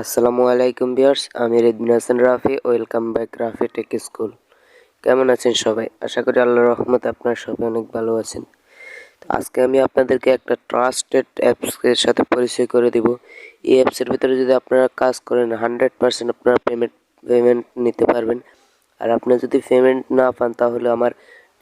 আসসালামু আলাইকুম ভিউয়ার্স, আমি Ridmin Hasan Rafi. Welcome back Rafi tech school. কেমন আছেন সবাই? আশা করি আল্লাহর রহমতে আপনারা সবাই অনেক ভালো আছেন। আজকে আমি আপনাদেরকে একটা ট্রাস্টেড অ্যাপসের সাথে পরিচয় করে দিব। এই অ্যাপসের ভিতরে যদি আপনারা কাজ করেন 100% আপনারা পেমেন্ট নিতে পারবেন। আর আপনি যদি পেমেন্ট না পান তাহলে আমার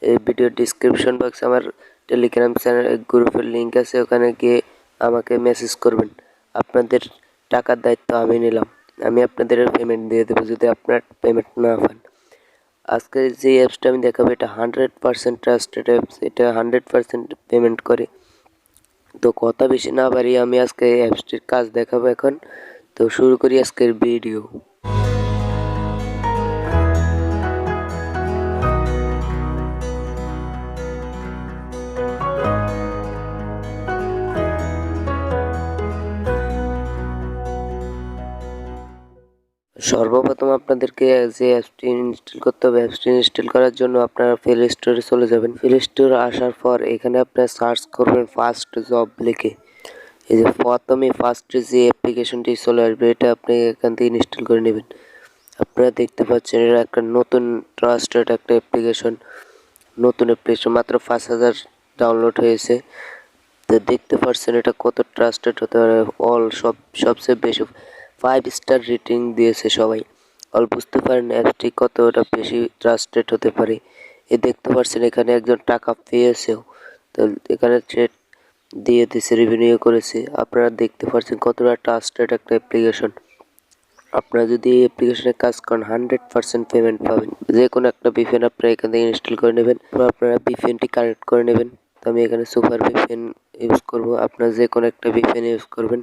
এই ভিডিও ডিসক্রিপশন বক্সে আমার টেলিগ্রাম চ্যানেল গ্রুপের লিঙ্ক আছে, ওখানে গিয়ে আমাকে মেসেজ করবেন। আপনাদের টাকার দায়িত্ব আমি নিলাম। আমি আপনাদের পেমেন্ট দিয়ে দেবো যদি আপনার পেমেন্ট না পান। আজকে যে অ্যাপসটা আমি দেখাবো এটা 100% ট্রাস্টেড অ্যাপস। এটা 100% পেমেন্ট করে। তো কথা বেশি না বাড়িয়ে আমি আজকে এই অ্যাপসটির কাজ দেখাবো এখন। তো শুরু করি আজকের ভিডিও। সর্বপ্রথম আপনাদেরকে যে অ্যাপসটি ইনস্টল করতে হবে, অ্যাপসটি ইনস্টল করার জন্য আপনারা প্লে স্টোরে চলে যাবেন। প্লে স্টোরে আসার পর এখানে আপনারা সার্চ করবেন ফার্স্ট জব লিখে। এই যে প্রথমে ফার্স্ট যে অ্যাপ্লিকেশনটি চলে আসবে এটা আপনি এখান থেকে ইনস্টল করে নেবেন। আপনারা দেখতে পাচ্ছেন এটা একটা নতুন ট্রাস্টেড একটা অ্যাপ্লিকেশন। নতুন অ্যাপ্লিকেশন, মাত্র 5,000 ডাউনলোড হয়েছে। তো দেখতে পাচ্ছেন এটা কত ট্রাস্টেড হতে পারে। সবচেয়ে বেশি 5 স্টার রেটিং দিয়েছে সবাই। বুঝতে পারেন অ্যাপটি কতটা বেশি ট্রাস্টেড হতে পারে। দেখতে পাচ্ছেন এখানে একজন টাকা পেয়েছেও। তো এখানে ট্রেড দিয়ে দিয়েছে, রেভিনিউ করেছে। আপনারা দেখতে পাচ্ছেন কতটা ট্রাস্টেড একটা অ্যাপ্লিকেশন। আপনারা যদি এই অ্যাপ্লিকেশনে কাজ করেন 100% পেমেন্ট পাবেন। যে কোনো একটা ভিপিএন আপনারা এখান থেকে ইনস্টল করে নেবেন। আপনারা ভিপিএনটি কানেক্ট করে নেবেন। তো আমি এখানে সুপার ভিপিএন ইউজ করব। আপনারা যে কোনো একটা ভিপিএন ইউজ করবেন।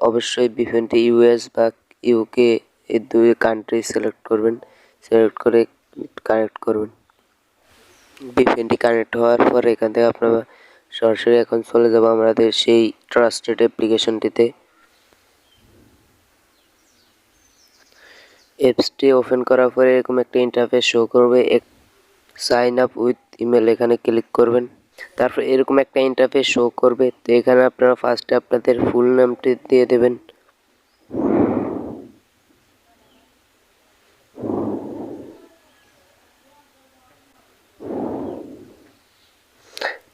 অবশ্যই ভিপিএনটি ইউএস বা ইউকে এই দুই কান্ট্রি সিলেক্ট করবেন। সিলেক্ট করে কানেক্ট করবেন। ভিপিএনটি কানেক্ট হওয়ার পর এখান থেকে আপনারা সরাসরি এখন চলে যাব আমাদের সেই ট্রাস্টেড অ্যাপ্লিকেশনটিতে। অ্যাপসটি ওপেন করার পরে এরকম একটা ইন্টারফেস শো করবে। সাইন আপ উইথ ইমেল এখানে ক্লিক করবেন। তারপর এরকম একটা ইন্টারফেস শো করবে। তো এখানে আপনারা ফার্স্টে আপনাদের ফুল নামটি দিয়ে দেবেন।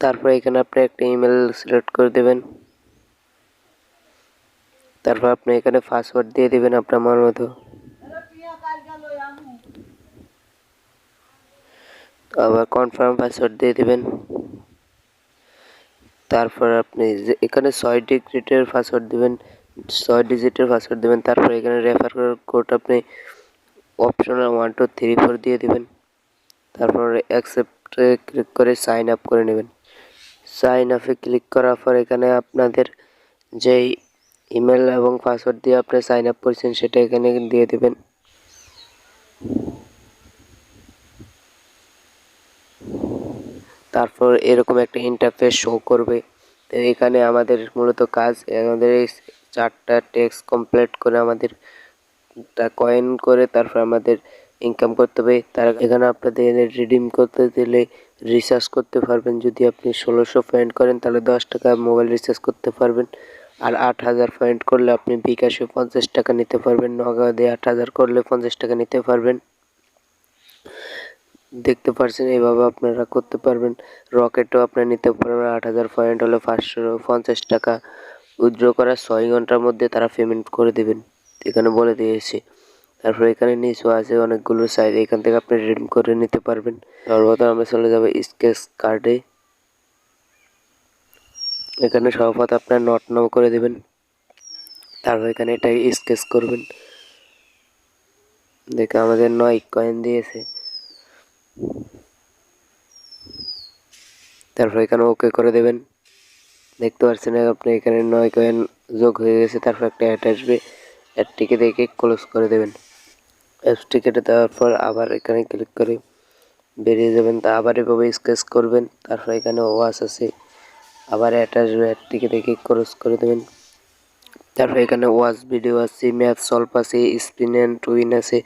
তারপর এখানে আপনি একটা ইমেল সিলেক্ট করে দেবেন। তারপর আপনি এখানে পাসওয়ার্ড দিয়ে দিবেন আপনার মন মতো। আবার কনফার্ম পাসওয়ার্ড দিয়ে দিবেন। তারপর আপনি এখানে 6 ডিজিটের পাসওয়ার্ড দিবেন, 6 ডিজিটের পাসওয়ার্ড দিবেন। তারপর এখানে রেফার কোড আপনি অপশনাল 1 2 3 4 দিয়ে দিবেন। তারপর অ্যাকসেপ্টে ক্লিক করে সাইন আপ করে নেবেন। সাইন আপে ক্লিক করার পর এখানে আপনাদের যেই ইমেল এবং পাসওয়ার্ড দিয়ে আপনি সাইন আপ করেছেন সেটা এখানে দিয়ে দিবেন। তারপর এরকম একটা ইন্টারফেস শো করবে। তো এখানে আমাদের মূলত কাজ আমাদের এই 4টা টেক্সট কমপ্লিট করে আমাদের কয়েন করে তারপর আমাদের ইনকাম করতে হবে। তার এখানে আপনাদের রিডিম করতে দিলে রিচার্জ করতে পারবেন। যদি আপনি 1600 পয়েন্ট করেন তাহলে 10 টাকা মোবাইল রিচার্জ করতে পারবেন। আর 8000 পয়েন্ট করলে আপনি বিকাশে 50 টাকা নিতে পারবেন। নগদে 8000 করলে 50 টাকা নিতে পারবেন। দেখতে পাচ্ছেন এইভাবে আপনারা করতে পারবেন। রকেটও আপনারা নিতে পারবেন। 8000 পয়েন্ট হলে 550 টাকা। উইথড্র করার 6 ঘন্টার মধ্যে তারা পেমেন্ট করে দেবেন, এখানে বলে দিয়েছে। তারপর এখানে নিচু আছে অনেকগুলো সাইজ, এখান থেকে আপনি রিডিম করে নিতে পারবেন। সর্বপ্রথম আমরা চলে যাব স্কেচ কার্ডে। এখানে সর্বপ্রথম আপনার নট নাও করে দেবেন। তারপর এখানে এটা স্কেচ করবেন। দেখে আমাদের 9 কয়েন দিয়েছে। তারপর এখানে ওকে করে দেবেন। দেখতে পাচ্ছেন আপনি এখানে 9 কয়েন যোগ হয়ে গেছে। তারপর একটা অ্যাড আসবে, অ্যাডটিকে দেখে ক্লোজ করে দেবেন। অ্যাপসটি কেটে দেওয়ার পর আবার এখানে ক্লিক করে বেরিয়ে যাবেন। তা আবার এভাবে স্কেচ করবেন। তারপর এখানে ওয়াচ আছে, আবার অ্যাড আসবে, অ্যাডটিকে দেখে ক্লোজ করে দেবেন। তারপর এখানে ওয়াচ ভিডিও আছে, ম্যাথ সলভ আছে, স্পিন অ্যান্ড উইন আছে।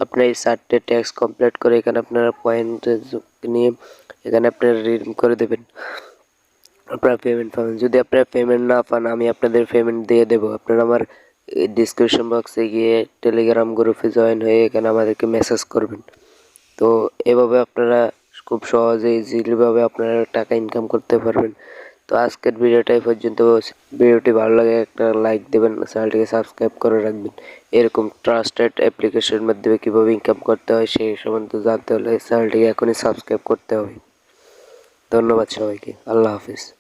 আপনার এই 4টে ট্যাক্স কমপ্লিট করে এখানে আপনারা পয়েন্ট নিয়ে এখানে আপনারা রিডিম করে দেবেন। আপনারা পেমেন্ট পাবেন। যদি আপনারা পেমেন্ট না পান আমি আপনাদের পেমেন্ট দিয়ে দেবো। আপনারা আমার ডিসক্রিপশন বক্সে গিয়ে টেলিগ্রাম গ্রুপে জয়েন হয়ে এখানে আমাদেরকে মেসেজ করবেন। তো এভাবে আপনারা খুব সহজে ইজিলিভাবে আপনারা টাকা ইনকাম করতে পারবেন। তো আজকের ভিডিওটা এই পর্যন্ত। ভিডিওটি ভালো লাগে একটা লাইক দেবেন, চ্যানেলটিকে সাবস্ক্রাইব করে রাখবেন। এরকম ট্রাস্টেড অ্যাপ্লিকেশনের মাধ্যমে কীভাবে ইনকাম করতে হয় সেই সম্বন্ধে জানতে হলে চ্যানেলটিকে এখনই সাবস্ক্রাইব করতে হবে। ধন্যবাদ সবাইকে। আল্লাহ হাফিজ।